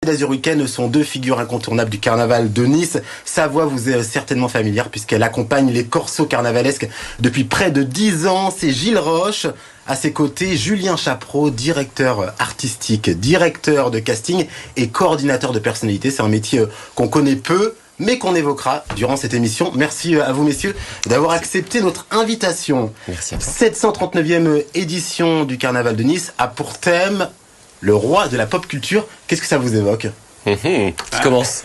d'Azur Week-end sont deux figures incontournables du carnaval de Nice. Sa voix vous est certainement familière puisqu'elle accompagne les corsos carnavalesques depuis près de 10 ans. C'est Gilles Roche. À ses côtés, Julien Chapreau, directeur artistique, directeur de casting et coordinateur de personnalité. C'est un métier qu'on connaît peu, mais qu'on évoquera durant cette émission. Merci à vous, messieurs, d'avoir accepté notre invitation. Merci à toi. 739e édition du Carnaval de Nice a pour thème le roi de la pop culture. Qu'est-ce que ça vous évoque ? Qui commence?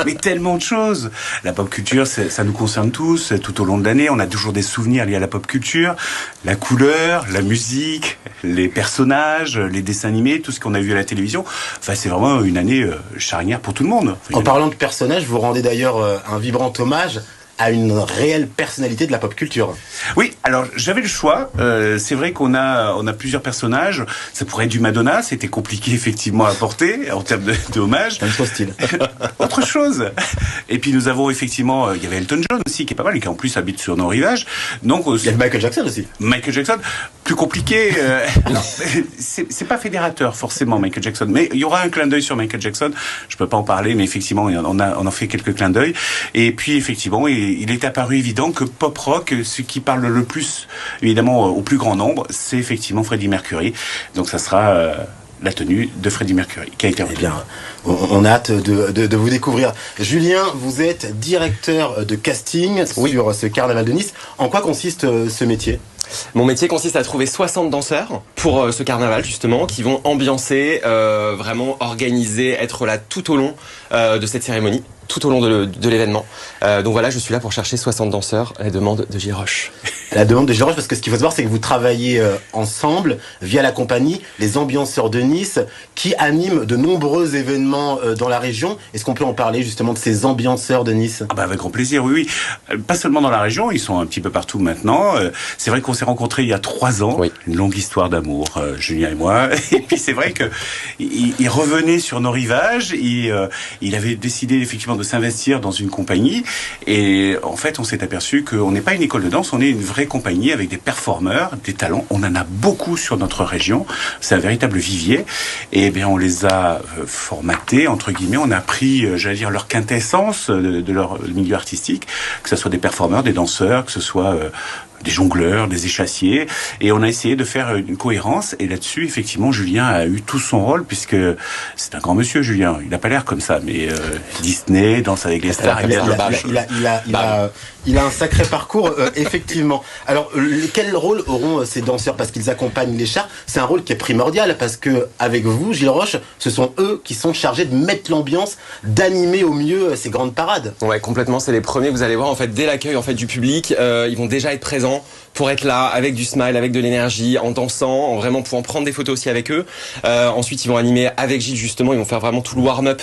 Mais tellement de choses. La pop culture, ça nous concerne tous, tout au long de l'année. On a toujours des souvenirs liés à la pop culture. La couleur, la musique, les personnages, les dessins animés, tout ce qu'on a vu à la télévision. Enfin, c'est vraiment une année charnière pour tout le monde. En parlant de personnages, vous rendez d'ailleurs un vibrant hommage à une réelle personnalité de la pop culture. Oui, alors j'avais le choix. C'est vrai qu'on a plusieurs personnages. Ça pourrait être du Madonna, c'était compliqué effectivement à porter en termes de hommage. Un autre style. Autre chose. Et puis nous avons effectivement, il y avait Elton John aussi qui est pas mal et qui en plus habite sur nos rivages. Donc il y a Michael Jackson aussi. Michael Jackson, plus compliqué. C'est pas fédérateur forcément Michael Jackson, mais il y aura un clin d'œil sur Michael Jackson. Je peux pas en parler, mais effectivement on en fait quelques clins d'œil. Et puis effectivement, il est apparu évident que pop rock, ce qui parle le plus, évidemment, au plus grand nombre, c'est effectivement Freddie Mercury. Donc ça sera la tenue de Freddie Mercury qui a été retenue. Eh bien, on a hâte de vous découvrir. Julien, vous êtes directeur de casting sur ce Carnaval de Nice. En quoi consiste ce métier ? Mon métier consiste à trouver 60 danseurs pour ce carnaval justement, qui vont ambiancer, vraiment organiser, être là tout au long de cette cérémonie, tout au long de l'événement. Donc voilà, je suis là pour chercher 60 danseurs à la demande de Gilles Roche. La demande de Gilles Roche, parce que ce qu'il faut savoir, c'est que vous travaillez ensemble, via la compagnie, les ambianceurs de Nice, qui animent de nombreux événements dans la région. Est-ce qu'on peut en parler justement de ces ambianceurs de Nice ? Ah bah avec grand plaisir, oui. Pas seulement dans la région, ils sont un petit peu partout maintenant. C'est vrai qu'on s'est rencontrés il y a 3 ans. Oui. Une longue histoire d'amour, Julien et moi. Et puis c'est vrai que il revenait sur nos rivages. Il avait décidé effectivement de s'investir dans une compagnie. Et en fait, on s'est aperçu qu'on n'est pas une école de danse, on est une vraie compagnie avec des performeurs, des talents. On en a beaucoup sur notre région. C'est un véritable vivier. Et bien, on les a formatés, entre guillemets. On a pris, j'allais dire, leur quintessence de leur milieu artistique, que ce soit des performeurs, des danseurs, que ce soit des jongleurs, des échassiers, et on a essayé de faire une cohérence, et là-dessus, effectivement, Julien a eu tout son rôle, puisque c'est un grand monsieur, Julien. Il n'a pas l'air comme ça, mais Disney, Danse avec les stars, il a un sacré parcours, effectivement. Alors, quel rôle auront ces danseurs ? Parce qu'ils accompagnent les chars. C'est un rôle qui est primordial, parce que avec vous, Gilles Roche, ce sont eux qui sont chargés de mettre l'ambiance, d'animer au mieux ces grandes parades. Ouais, complètement. C'est les premiers. Vous allez voir, en fait, dès l'accueil en fait du public, ils vont déjà être présents pour être là avec du smile, avec de l'énergie, en dansant, en vraiment pouvant prendre des photos aussi avec eux. Ensuite, ils vont animer avec Gilles justement. Ils vont faire vraiment tout le warm-up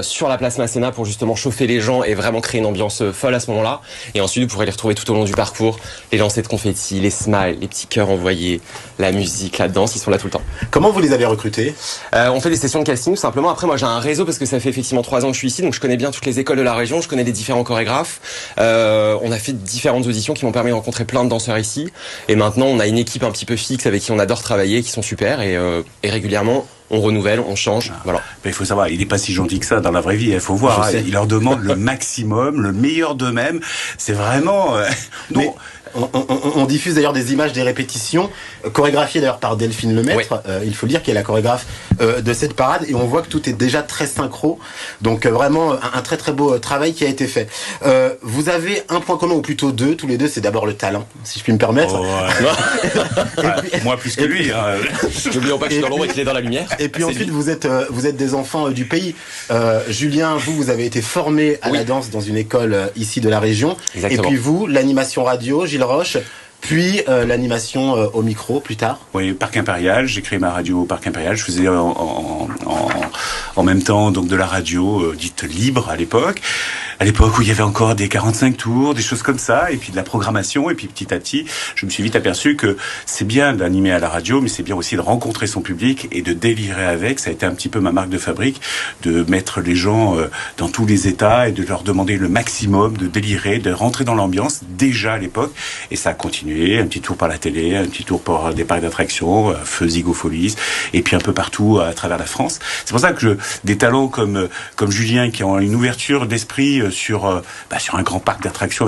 sur la place Masséna pour justement chauffer les gens et vraiment créer une ambiance folle à ce moment-là. Et ensuite, vous pourrez les retrouver tout au long du parcours, les lancers de confettis, les smiles, les petits cœurs envoyés, la musique, la danse. Ils sont là tout le temps. Comment vous les avez recrutés ? On fait des sessions de casting tout simplement. Après, moi, j'ai un réseau parce que ça fait effectivement 3 ans que je suis ici, donc je connais bien toutes les écoles de la région. Je connais les différents chorégraphes. On a fait différentes auditions qui m'ont permis de rencontrer plein de danseurs ici. Et maintenant, on a une équipe un petit peu fixe avec qui on adore travailler, qui sont super et régulièrement, on renouvelle, on change. Voilà. Il faut savoir, il n'est pas si gentil que ça dans la vraie vie. Il faut voir, il leur demande le maximum, le meilleur d'eux-mêmes. C'est vraiment... On diffuse d'ailleurs des images des répétitions, chorégraphiées d'ailleurs par Delphine Lemaître. Oui. Il faut le dire, qui est la chorégraphe de cette parade. Et on voit que tout est déjà très synchro. Donc vraiment un très très beau travail qui a été fait. Vous avez un point commun, ou plutôt deux, tous les deux, c'est d'abord le talent, si je puis me permettre. Oh, ouais. Moi plus que lui. N'oublions pas que je suis dans l'ombre et qu'il est dans la lumière. Et puis ensuite, vous êtes des enfants du pays. Julien, vous avez été formé à la danse dans une école ici de la région. Exactement. Et puis vous, l'animation radio, Gilles Roche, puis l'animation au micro plus tard. Oui, Parc Impérial, j'ai créé ma radio au Parc Impérial. Je faisais en même temps donc de la radio dite libre à l'époque. à l'époque où il y avait encore des 45 tours, des choses comme ça, et puis de la programmation, et puis petit à petit, je me suis vite aperçu que c'est bien d'animer à la radio, mais c'est bien aussi de rencontrer son public et de délirer avec. Ça a été un petit peu ma marque de fabrique, de mettre les gens dans tous les états et de leur demander le maximum, de délirer, de rentrer dans l'ambiance, déjà à l'époque, et ça a continué, un petit tour par la télé, un petit tour par des parcs d'attractions, Feu Zigo Folies, et puis un peu partout à travers la France. C'est pour ça que des talents comme Julien, qui ont une ouverture d'esprit sur un grand parc d'attractions